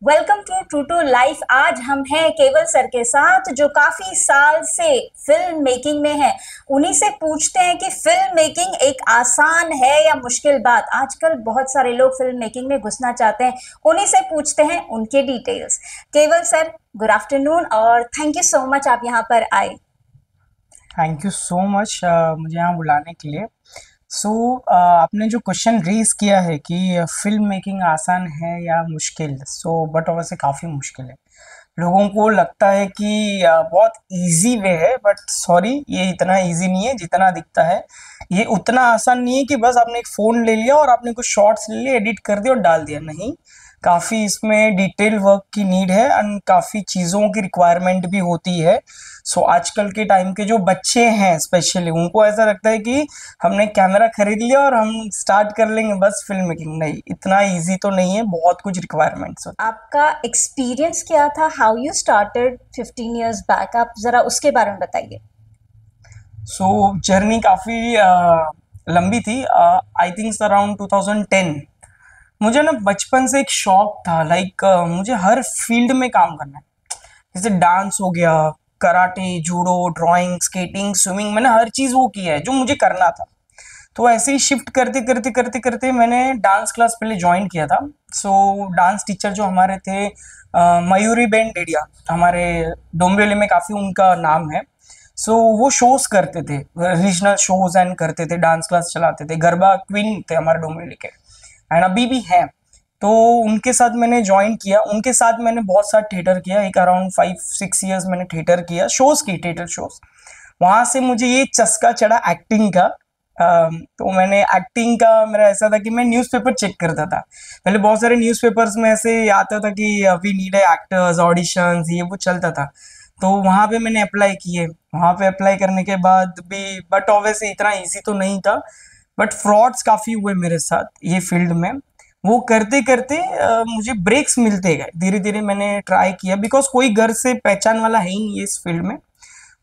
Welcome to True to Life. आज हम हैं केवल सर के साथ जो काफी साल से फिल्म मेकिंग में है। उन्हीं से पूछते हैं कि फिल्म मेकिंग एक आसान है या मुश्किल बात। आजकल बहुत सारे लोग फिल्म मेकिंग में घुसना चाहते हैं, उन्हीं से पूछते हैं उनके डिटेल्स। केवल सर, गुड आफ्टरनून और थैंक यू सो मच आप यहाँ पर आए। थैंक यू सो मच मुझे यहाँ बुलाने के लिए। सो आपने जो क्वेश्चन रेज किया है कि फिल्म मेकिंग आसान है या मुश्किल, बट वैसे काफ़ी मुश्किल है। लोगों को लगता है कि बहुत इजी वे है, बट सॉरी, ये इतना इजी नहीं है जितना दिखता है। ये उतना आसान नहीं है कि बस आपने एक फ़ोन ले लिया और आपने कुछ शॉर्ट्स ले लिए, एडिट कर दिया और डाल दिया। नहीं, काफ़ी इसमें डिटेल वर्क की नीड है एंड काफ़ी चीज़ों की रिक्वायरमेंट भी होती है। आजकल के टाइम के जो बच्चे हैं स्पेशली, उनको ऐसा लगता है कि हमने कैमरा खरीद लिया और हम स्टार्ट कर लेंगे बस फिल्म मेकिंग। नहीं, इतना इजी तो नहीं है, बहुत कुछ रिक्वायरमेंट्स होती आपका एक्सपीरियंस क्या था? How you started 15 years back? आप जरा उसके बारे में बताइए। है। जर्नी काफ़ी लंबी थी। I think around 2010। मुझे ना बचपन से एक शौक था, लाइक मुझे हर फील्ड में काम करना है। जैसे डांस हो गया, karate, judo, drawing, skating, swimming, मैंने हर चीज़ वो की है जो मुझे करना था। तो ऐसे ही शिफ्ट करते करते करते करते मैंने डांस क्लास पहले ज्वाइन किया था। डांस टीचर जो हमारे थे, मयूरी बेन डेडिया, हमारे डोंबिवली में काफ़ी उनका नाम है। वो शोज करते थे, रीजनल शोज एंड करते थे, डांस क्लास चलाते थे, गरबा क्वीन थे हमारे डोंबिवली के, एंड अभी भी हैं। तो उनके साथ मैंने ज्वाइन किया, उनके साथ मैंने बहुत सारा थिएटर किया। एक अराउंड 5-6 ईयर्स मैंने थिएटर किया, शोज की, थिएटर शोज। वहां से मुझे ये चस्का चढ़ा एक्टिंग का। तो मैंने एक्टिंग का, मेरा ऐसा था कि मैं न्यूज़पेपर चेक करता था। पहले बहुत सारे न्यूज़पेपर्स में ऐसे आता था कि वी नीड एक्टर्स, ऑडिशंस, ये वो चलता था। तो वहां पे मैंने अप्लाई किए। वहां पे अप्लाई करने के बाद भी, बट ऑब्वियसली इतना इजी तो नहीं था। बट फ्रॉड्स काफ़ी हुए मेरे साथ ये फील्ड में। वो करते करते मुझे ब्रेक्स मिलते गए, धीरे धीरे मैंने ट्राई किया, बिकॉज कोई घर से पहचान वाला है ही नहीं है इस फील्ड में।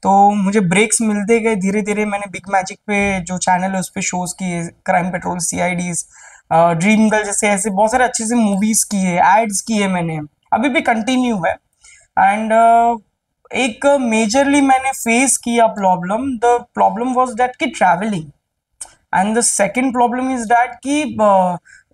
तो मुझे ब्रेक्स मिलते गए धीरे धीरे। मैंने बिग मैजिक पे जो चैनल है उस पे शोज किए, क्राइम पेट्रोल, सीआईडीज, ड्रीम गर्ल, जैसे ऐसे बहुत सारे अच्छे से मूवीज किए, एड्स किए मैंने, अभी भी कंटिन्यू है। एंड एक मेजरली मैंने फेस किया problem. The problem was that कि travelling, and the second problem is that कि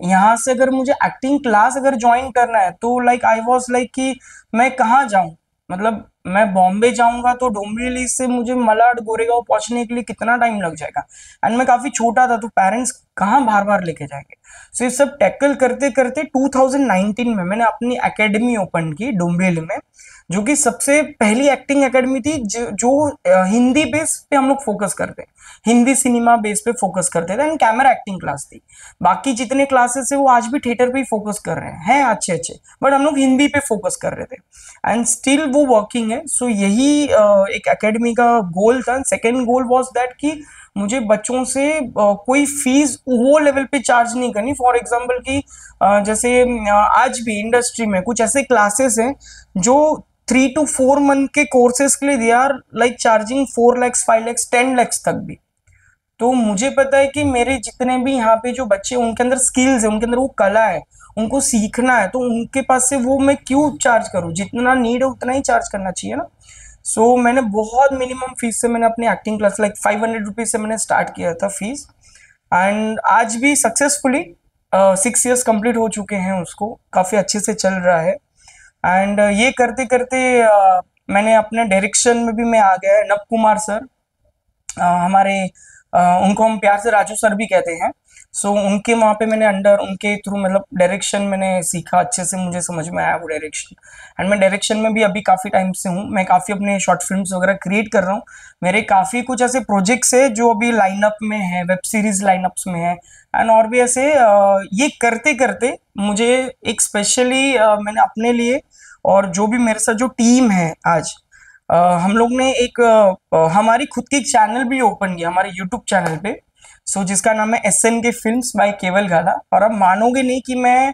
यहाँ से अगर मुझे एक्टिंग क्लास अगर ज्वाइन करना है तो लाइक आई वाज लाइक कि मैं कहाँ जाऊँ। मतलब मैं बॉम्बे जाऊंगा तो डोंबिवली से मुझे मलाड, गोरेगांव पहुंचने के लिए कितना टाइम लग जाएगा, एंड मैं काफी छोटा था, तो पेरेंट्स कहाँ बार बार लेके जाएंगे। ये सब टैकल करते करते 2019 में मैंने अपनी एकेडमी ओपन की डोंबिवली में, जो कि सबसे पहली एक्टिंग एकेडमी थी जो हिंदी बेस पे हम लोग फोकस करते हैं, हिंदी सिनेमा बेस पे फोकस करते थे, एंड कैमरा एक्टिंग क्लास थी। बाकी जितने क्लासेस है वो आज भी थिएटर पे ही फोकस कर रहे हैं अच्छे अच्छे, बट हम लोग हिंदी पे फोकस कर रहे थे, एंड स्टिल वो वर्किंग है। यही एक एकेडमी का गोल था। सेकेंड गोल वॉज दैट कि मुझे बच्चों से कोई फीस वो लेवल पे चार्ज नहीं करनी। फॉर एग्जाम्पल कि जैसे आज भी इंडस्ट्री में कुछ ऐसे क्लासेस हैं जो 3 to 4 मंथ के कोर्सेज के लिए they are like charging 4 lakhs, 5 lakhs, 10 lakhs तक भी। तो मुझे पता है कि मेरे जितने भी यहाँ पे जो बच्चे, उनके अंदर स्किल्स है, उनके अंदर वो कला है, उनको सीखना है, तो उनके पास से वो मैं क्यों चार्ज करूँ? जितना नीड है उतना ही चार्ज करना चाहिए ना। मैंने बहुत मिनिमम फीस से मैंने अपनी एक्टिंग क्लास, लाइक 500 रुपीज से मैंने स्टार्ट किया था फीस, एंड आज भी सक्सेसफुली 6 ईयर्स कंप्लीट हो चुके हैं, उसको काफ़ी अच्छे से चल रहा है। एंड ये करते करते मैंने अपने डायरेक्शन में भी मैं आ गया है। नव कुमार सर, हमारे उनको हम प्यार से राजू सर भी कहते हैं। उनके वहाँ पे मैंने अंडर उनके थ्रू मतलब डायरेक्शन मैंने सीखा, अच्छे से मुझे समझ में आया वो डायरेक्शन। एंड मैं डायरेक्शन में भी अभी काफ़ी टाइम से हूँ। मैं काफ़ी अपने शॉर्ट फिल्म्स वगैरह क्रिएट कर रहा हूँ। मेरे काफ़ी कुछ ऐसे प्रोजेक्ट्स है जो अभी लाइनअप में है, वेब सीरीज लाइनअप्स में है, एंड और भी ऐसे। ये करते करते मुझे एक स्पेशली मैंने अपने लिए, और जो भी मेरे साथ जो टीम है आज, हम लोग ने एक हमारी खुद की एक चैनल भी ओपन किया हमारे यूट्यूब चैनल पे। जिसका नाम है SNK फिल्म्स बाय केवल गाला। और अब मानोगे नहीं कि मैं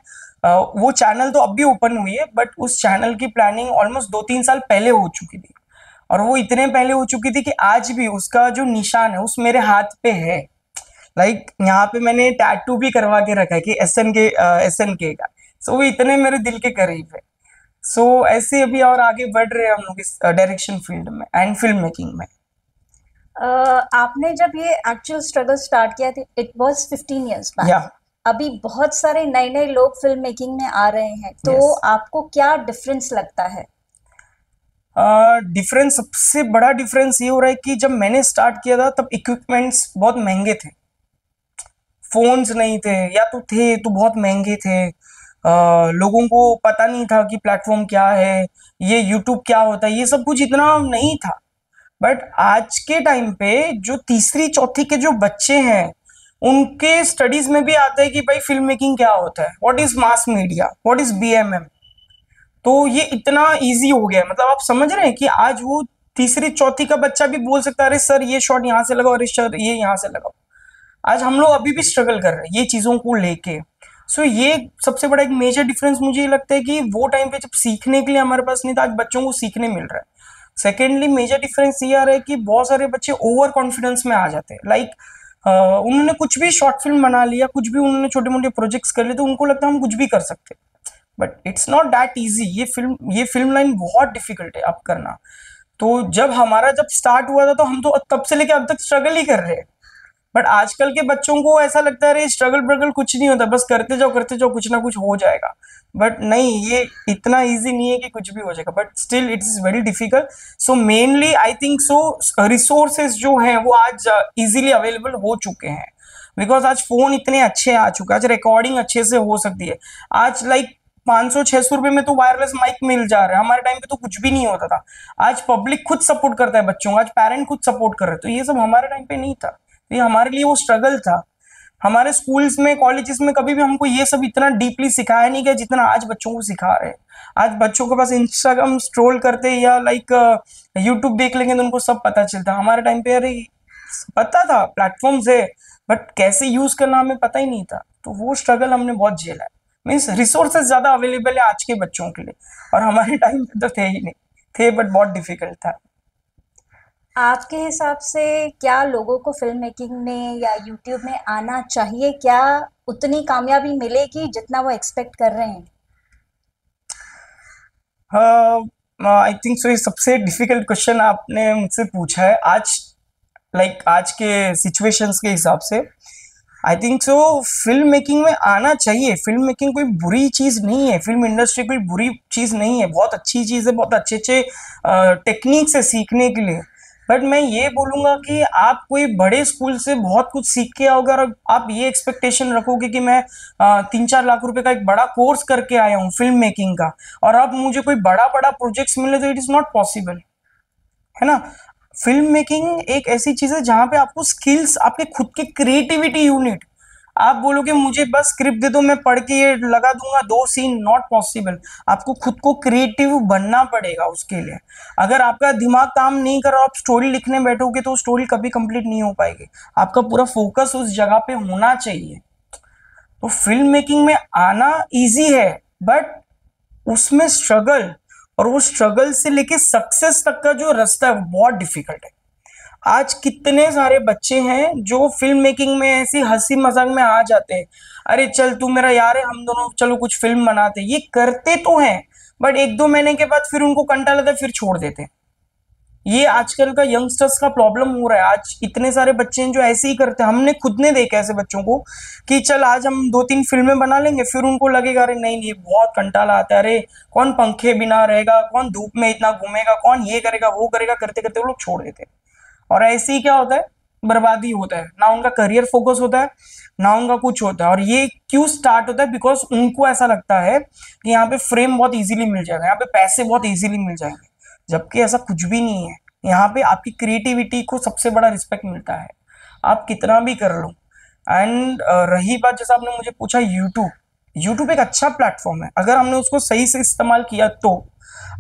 वो चैनल तो अब भी ओपन हुई है, बट उस चैनल की प्लानिंग ऑलमोस्ट 2-3 साल पहले हो चुकी थी। और वो इतने पहले हो चुकी थी कि आज भी उसका जो निशान है उस मेरे हाथ पे है। लाइक यहाँ पे मैंने टैटू भी करवा के रखा है कि SNK, SNK का। वो इतने मेरे दिल के करीब है। सो ऐसे अभी और आगे बढ़ रहे हैं हम लोग इस डायरेक्शन फील्ड में एंड फिल्म मेकिंग में। आपने जब ये एक्चुअल स्ट्रगल स्टार्ट किया था, इट वाज 15 इयर्स बैक। या अभी बहुत सारे नए नए लोग फिल्म मेकिंग में आ रहे हैं, तो यस, आपको क्या डिफरेंस लगता है? डिफरेंस सबसे बड़ा डिफरेंस ये हो रहा है कि जब मैंने स्टार्ट किया था तब इक्विपमेंट्स बहुत महंगे थे, फोन्स नहीं थे, या तो थे तो बहुत महंगे थे। लोगों को पता नहीं था कि प्लेटफॉर्म क्या है, ये यूट्यूब क्या होता है, ये सब कुछ इतना नहीं था। बट आज के टाइम पे जो तीसरी चौथी के जो बच्चे हैं, उनके स्टडीज में भी आता है कि भाई फिल्म मेकिंग क्या होता है, what is mass media, what is BMM. तो ये इतना इजी हो गया है, मतलब आप समझ रहे हैं कि आज वो तीसरी चौथी का बच्चा भी बोल सकता है, अरे सर ये शॉट यहाँ से लगाओ, अरे सर ये यहाँ से लगाओ। आज हम लोग अभी भी स्ट्रगल कर रहे हैं ये चीजों को लेके। सो ये सबसे बड़ा एक मेजर डिफरेंस मुझे ये लगता है कि वो टाइम पे जब सीखने के लिए हमारे पास नहीं था, आज बच्चों को सीखने मिल रहा है। सेकेंडली मेजर डिफरेंस ये आ रहा है कि बहुत सारे बच्चे ओवर कॉन्फिडेंस में आ जाते हैं, लाइक उन्होंने कुछ भी शॉर्ट फिल्म बना लिया, कुछ भी उन्होंने छोटे मोटे प्रोजेक्ट्स कर लिए, तो उनको लगता है हम कुछ भी कर सकते हैं। But it's not that easy, ये फिल्म लाइन बहुत डिफिकल्ट है अब करना। तो जब स्टार्ट हुआ था तो हम तो तब से लेके अब तक स्ट्रगल ही कर रहे हैं। बट आजकल के बच्चों को ऐसा लगता है अरे स्ट्रगल ब्रगल कुछ नहीं होता, बस करते जाओ कुछ ना कुछ हो जाएगा। बट नहीं, ये इतना इजी नहीं है कि कुछ भी हो जाएगा, but still it is very difficult. So mainly I think so resources जो हैं वो आज इजीली अवेलेबल हो चुके हैं, बिकॉज आज फोन इतने अच्छे आ चुके हैं, आज रिकॉर्डिंग अच्छे से हो सकती है। आज लाइक 500-600 रुपए में तो वायरलेस माइक मिल जा रहा है, हमारे टाइम पे तो कुछ भी नहीं होता था। आज पब्लिक खुद सपोर्ट करता है बच्चों को, आज पेरेंट खुद सपोर्ट कर रहे हैं, तो ये सब हमारे टाइम पे नहीं था। तो ये हमारे लिए वो स्ट्रगल था। हमारे स्कूल्स में कॉलेजेस में कभी भी हमको ये सब इतना डीपली सिखाया नहीं गया जितना आज बच्चों को सिखा रहे हैं। आज बच्चों के पास इंस्टाग्राम स्क्रॉल करते या लाइक यूट्यूब देख लेंगे तो उनको सब पता चलता। हमारे टाइम पे अरे पता था प्लेटफॉर्म्स है, बट कैसे यूज करना हमें पता ही नहीं था। तो वो स्ट्रगल हमने बहुत झेला है। मीन्स रिसोर्सेज ज्यादा अवेलेबल है आज के बच्चों के लिए, और हमारे टाइम पे तो थे ही नहीं, थे बट बहुत डिफिकल्ट था। आपके हिसाब से क्या लोगों को फिल्म मेकिंग में या यूट्यूब में आना चाहिए? क्या उतनी कामयाबी मिलेगी जितना वो एक्सपेक्ट कर रहे हैं? आई थिंक सो ये सबसे डिफिकल्ट क्वेश्चन आपने मुझसे पूछा है आज, लाइक आज के सिचुएशंस के हिसाब से। I think so film making में आना चाहिए। फिल्म मेकिंग कोई बुरी चीज नहीं है, फिल्म इंडस्ट्री कोई बुरी चीज नहीं है, बहुत अच्छी चीज है, बहुत अच्छे अच्छे टेक्निक्स है सीखने के लिए। बट मैं ये बोलूंगा कि आप कोई बड़े स्कूल से बहुत कुछ सीख के आओगे और आप ये एक्सपेक्टेशन रखोगे कि मैं 3-4 लाख रुपए का एक बड़ा कोर्स करके आया हूँ फिल्म मेकिंग का, और अब मुझे कोई बड़ा बड़ा प्रोजेक्ट्स मिले, तो इट इज नॉट पॉसिबल, है ना। फिल्म मेकिंग एक ऐसी चीज है जहां पे आपको स्किल्स, आपके खुद के क्रिएटिविटी यूनिट, आप बोलोगे मुझे बस स्क्रिप्ट दे दो मैं पढ़ के ये लगा दूंगा 2 सीन, नॉट पॉसिबल। आपको खुद को क्रिएटिव बनना पड़ेगा उसके लिए। अगर आपका दिमाग काम नहीं कर रहा, आप स्टोरी लिखने बैठोगे तो स्टोरी कभी कंप्लीट नहीं हो पाएगी। आपका पूरा फोकस उस जगह पे होना चाहिए। तो फिल्म मेकिंग में आना इजी है, बट उसमें स्ट्रगल, और वो स्ट्रगल से लेके सक्सेस तक का जो रास्ता है वो बहुत डिफिकल्ट है। आज कितने सारे बच्चे हैं जो फिल्म मेकिंग में ऐसी हंसी मजाक में आ जाते हैं, अरे चल तू मेरा यार है, हम दोनों चलो कुछ फिल्म बनाते हैं। ये करते तो हैं, बट 1-2 महीने के बाद फिर उनको कंटाल आता है, फिर छोड़ देते हैं। ये आजकल का यंगस्टर्स का प्रॉब्लम हो रहा है। आज इतने सारे बच्चे हैं जो ऐसे ही करते हैं, हमने खुद ने देखा ऐसे बच्चों को कि चल आज हम 2-3 फिल्में बना लेंगे, फिर उनको लगेगा अरे नहीं नहीं बहुत कंटाला आता है, अरे कौन पंखे बिना रहेगा, कौन धूप में इतना घूमेगा, कौन ये करेगा वो करेगा, करते करते वो लोग छोड़ देते हैं। और ऐसे ही क्या होता है, बर्बादी होता है, ना उनका करियर फोकस होता है, ना उनका कुछ होता है। और ये क्यों स्टार्ट होता है, बिकॉज उनको ऐसा लगता है कि यहाँ पे फ्रेम बहुत इजीली मिल जाएगा, यहाँ पे पैसे बहुत इजीली मिल जाएंगे, जबकि ऐसा कुछ भी नहीं है। यहाँ पे आपकी क्रिएटिविटी को सबसे बड़ा रिस्पेक्ट मिलता है, आप कितना भी कर लो। एंड रही बात जैसा आपने मुझे पूछा, यूट्यूब, यूट्यूब एक अच्छा प्लेटफॉर्म है, अगर हमने उसको सही से इस्तेमाल किया तो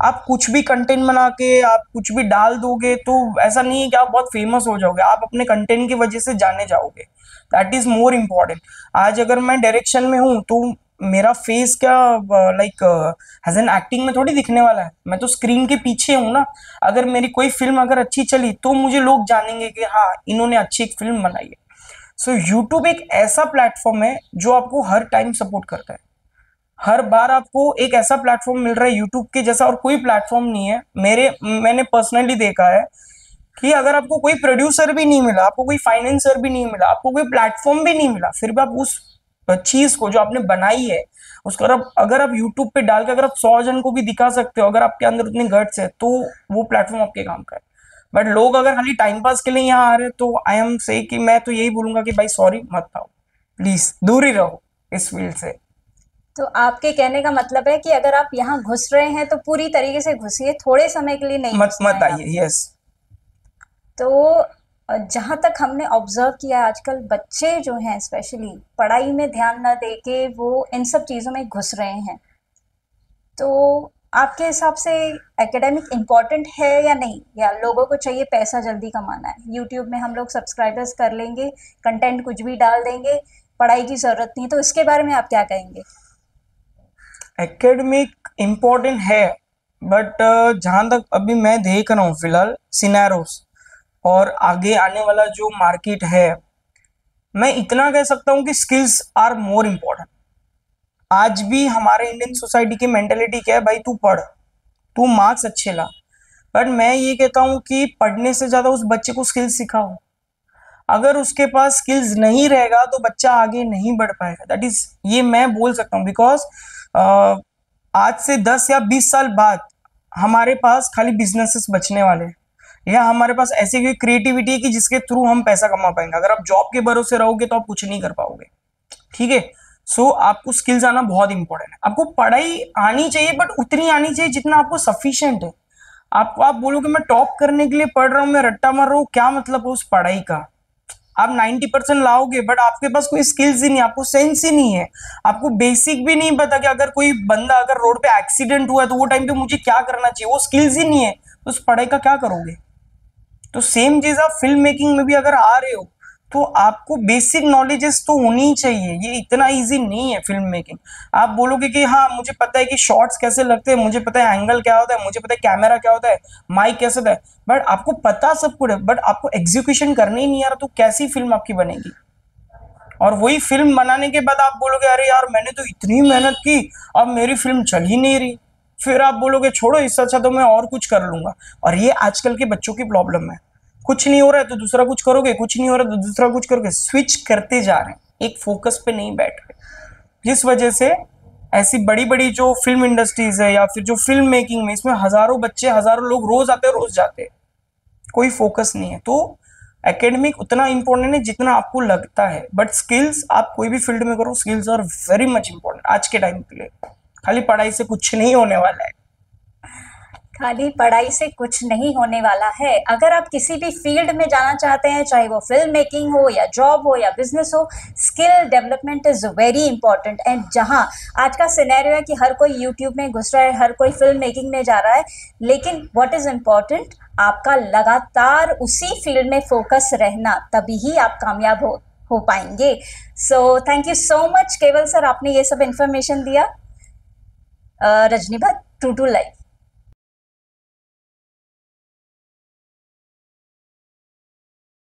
आप कुछ भी कंटेंट बना के आप कुछ भी डाल दोगे, तो ऐसा नहीं है कि आप बहुत फेमस हो जाओगे, आप अपने कंटेंट की वजह से जाने जाओगे। That is more important. आज अगर मैं डायरेक्शन में हूँ तो मेरा फेस क्या लाइक एज एन एक्टिंग में थोड़ी दिखने वाला है, मैं तो स्क्रीन के पीछे हूँ ना। अगर मेरी कोई फिल्म अगर अच्छी चली तो मुझे लोग जानेंगे कि हाँ इन्होंने अच्छी एक फिल्म बनाई है। सो यूट्यूब एक ऐसा प्लेटफॉर्म है जो आपको हर टाइम सपोर्ट करता है। हर बार आपको एक ऐसा प्लेटफॉर्म मिल रहा है यूट्यूब के जैसा और कोई प्लेटफॉर्म नहीं है। मैंने पर्सनली देखा है कि अगर आपको कोई प्रोड्यूसर भी नहीं मिला, आपको कोई फाइनेंसर भी नहीं मिला, आपको कोई प्लेटफॉर्म भी नहीं मिला, फिर भी आप उस चीज को जो आपने बनाई है उसको अगर आप यूट्यूब पे डाल के अगर आप 100 जन को भी दिखा सकते हो, अगर आपके अंदर उतनी गट्स है, तो वो प्लेटफॉर्म आपके काम का है। बट लोग अगर खाली टाइम पास के लिए यहाँ आ रहे हैं, तो आई एम से कि मैं तो यही बोलूंगा कि भाई सॉरी मत आओ, प्लीज दूर ही रहो इस फील्ड से। तो आपके कहने का मतलब है कि अगर आप यहाँ घुस रहे हैं तो पूरी तरीके से घुसिए, थोड़े समय के लिए नहीं मत घुसना मत है आइए, आपको। यस। तो जहाँ तक हमने ऑब्जर्व किया आजकल बच्चे जो हैं स्पेशली पढ़ाई में ध्यान ना देके वो इन सब चीज़ों में घुस रहे हैं। तो आपके हिसाब से एकेडमिक इम्पोर्टेंट है या नहीं, या लोगों को चाहिए पैसा जल्दी कमाना है, यूट्यूब में हम लोग सब्सक्राइबर्स कर लेंगे, कंटेंट कुछ भी डाल देंगे, पढ़ाई की ज़रूरत नहीं। तो इसके बारे में आप क्या कहेंगे? एकेडमिक इम्पोर्टेंट है, बट जहां तक अभी मैं देख रहा हूँ फिलहाल सिनेरोस और आगे आने वाला जो मार्केट है, मैं इतना कह सकता हूँ कि स्किल्स आर मोर इम्पोर्टेंट। आज भी हमारे इंडियन सोसाइटी की मेंटेलिटी क्या है, भाई तू पढ़, तू मार्क्स अच्छे ला। बट मैं ये कहता हूँ कि पढ़ने से ज्यादा उस बच्चे को स्किल्स सिखाओ। अगर उसके पास स्किल्स नहीं रहेगा तो बच्चा आगे नहीं बढ़ पाएगा। दैट इज, ये मैं बोल सकता हूँ, बिकॉज आज से 10 या 20 साल बाद हमारे पास खाली बिजनेसेस बचने वाले हैं, या हमारे पास ऐसी कोई क्रिएटिविटी है कि जिसके थ्रू हम पैसा कमा पाएंगे। अगर आप जॉब के भरोसे रहोगे तो आप कुछ नहीं कर पाओगे। ठीक है। सो आपको स्किल्स आना बहुत इंपॉर्टेंट है। आपको पढ़ाई आनी चाहिए, बट उतनी आनी चाहिए जितना आपको सफिशिएंट है। आपको आप बोलोगे मैं टॉप करने के लिए पढ़ रहा हूँ, मैं रट्टा मार रहा हूँ, क्या मतलब है उस पढ़ाई का? आप 90% लाओगे बट आपके पास कोई स्किल्स ही नहीं, आपको सेंस ही नहीं है, आपको बेसिक भी नहीं पता कि अगर कोई बंदा अगर रोड पे एक्सीडेंट हुआ है तो वो टाइम पे मुझे क्या करना चाहिए, वो स्किल्स ही नहीं है, तो उस पढ़ाई का क्या करोगे? तो सेम चीज आप फिल्म मेकिंग में भी अगर आ रहे हो तो आपको बेसिक नॉलेजेस तो होनी ही चाहिए। ये इतना इजी नहीं है फिल्म मेकिंग। आप बोलोगे कि हाँ मुझे पता है कि शॉट्स कैसे लगते हैं, मुझे पता है एंगल क्या होता है, मुझे पता है कैमरा क्या होता है, माइक कैसे होता है, बट आपको पता सब कुछ है, बट आपको एग्जीक्यूशन करने ही नहीं आ रहा, तो कैसी फिल्म आपकी बनेगी? और वही फिल्म बनाने के बाद आप बोलोगे अरे यार मैंने तो इतनी मेहनत की, अब मेरी फिल्म चल ही नहीं रही, फिर आप बोलोगे छोड़ो, इससे अच्छा तो मैं और कुछ कर लूंगा। और ये आजकल के बच्चों की प्रॉब्लम है। कुछ नहीं हो रहा है तो दूसरा कुछ करोगे, कुछ नहीं हो रहा है तो दूसरा कुछ करोगे, स्विच करते जा रहे हैं, एक फोकस पे नहीं बैठ रहे, जिस वजह से ऐसी बड़ी बड़ी जो फिल्म इंडस्ट्रीज है या फिर जो फिल्म मेकिंग में, इसमें हजारों बच्चे हजारों लोग रोज आते हैं रोज जाते हैं, कोई फोकस नहीं है। तो एकेडमिक उतना इंपॉर्टेंट है जितना आपको लगता है, बट स्किल्स आप कोई भी फील्ड में करो, skills are very much important आज के टाइम के लिए। खाली पढ़ाई से कुछ नहीं होने वाला है। खाली पढ़ाई से कुछ नहीं होने वाला है। अगर आप किसी भी फील्ड में जाना चाहते हैं, चाहे वो फिल्म मेकिंग हो या जॉब हो या बिजनेस हो, skill development is very important. And जहां आज का सिनेरियो है कि हर कोई यूट्यूब में घुस रहा है, हर कोई फिल्म मेकिंग में जा रहा है, लेकिन व्हाट इज इम्पॉर्टेंट, आपका लगातार उसी फील्ड में फोकस रहना, तभी ही आप कामयाब हो पाएंगे। So thank you so much केवल सर, आपने ये सब इंफॉर्मेशन दिया। Rajni Bhatt, True to life.